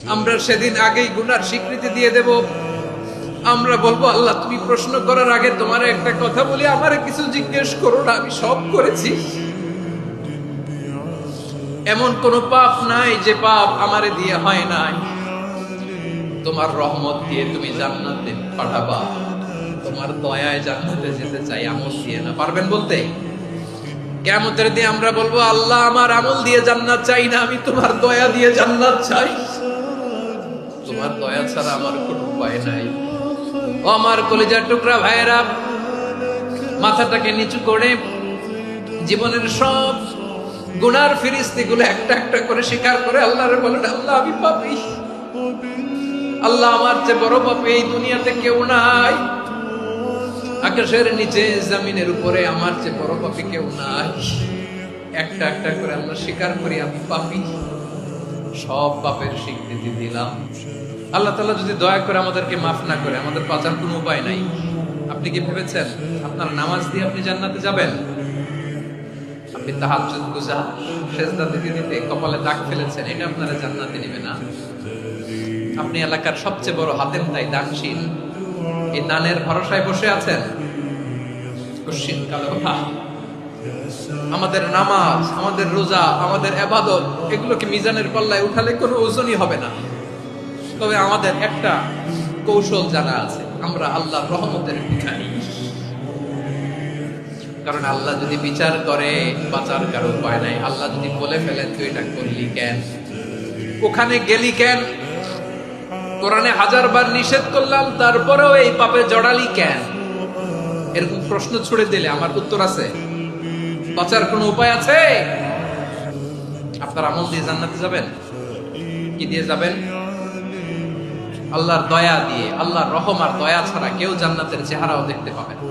আমরা সেদিন আগেই গুনার স্বীকৃতি দিয়ে দেব। আমরা বলবো, আল্লাহ তুমি প্রশ্ন করার আগে তোমার একটা কথা বলি, আমারে কিছু জিজ্ঞেস করো না, আমি সব করেছি। এমন কোন পাপ নাই যে পাপ আমারে দিয়ে হয় নাই। তোমার রহমত দিয়ে তুমি জান্নাতে পাঠাবা, তোমার দয়ায় জান্নাতে যেতে চাই, আমল দিয়ে না। পারবেন বলতে? কিয়ামতের দিন আমরা বলবো, আল্লাহ আমার আমল দিয়ে জান্নাত চাই না, আমি তোমার দয়া দিয়ে জান্নাত চাই। তোমার দয়া ছাড়া আমার কোনো উপায় নাই। ও আমার কলিজার টুকরা ভাইয়েরা, মাথাটাকে নিচু করে জীবনের সব গুনার ফিরিস্তিগুলো একটা একটা করে স্বীকার করে আল্লাহরে বলেন, আল্লাহ আমি পাপী, আল্লাহ আমার চেয়ে বড় পাপী এই দুনিয়াতে কেউ নাই। আকাশের নিচে জমিনের উপরে আমার চেয়ে বড় পাপী কেউ নাই। একটা একটা করে আমরা স্বীকার করি আমি পাপী, সব পাপের স্বীকৃতি দিলাম। আল্লাহ তাআলা যদি দয়া করে আমাদেরকে মাফ না করে, আমাদের বাঁচার কোনো উপায় নাই। আপনি কি ভেবেছেন আপনার নামাজ দিয়ে আপনি জান্নাতে যাবেন? আপনি তাহাজ্জুদ গুজার, সেজদা দিতে দিতে কপালে দাগ ফেলেছেন, এটা আপনারা জান্নাতে নেবে না। আপনি এলাকার সবচেয়ে বড় হাতেম তাই দানশীল, এই দানের ভরসায় বসে আছেন। কশিন কালো আমাদের নামাজ, আমাদের রোজা, আমাদের ইবাদত, এগুলোকে মিজানের পাল্লায় উঠালে কোনো ওজনই হবে না। তবে আমাদের একটা কৌশল জানা আছে, আমরা আল্লাহর রহমতের ভিখারি। কারণ আল্লাহ যদি বিচার করে, বাঁচার কারো উপায় নাই। আল্লাহ যদি বলে ফেলেন তুই এটা করলি কেন, ওখানে গেলি কেন, কোরআনে 1000 বার নিষেধ করলাম তারপরেও এই পাপে জড়ালি কেন, এরকম প্রশ্ন ছুড়ে দিলে আমার উত্তর আছে? বাঁচার কোনো উপায় আছে? আপনার আমল দিয়ে জান্নাতে যাবেন। কি দিয়ে যাবেন? আল্লাহর দয়া দিয়ে। আল্লাহর রহম আর দয়া ছাড়া কেউ জান্নাতের চেহারাও দেখতে পাবে না।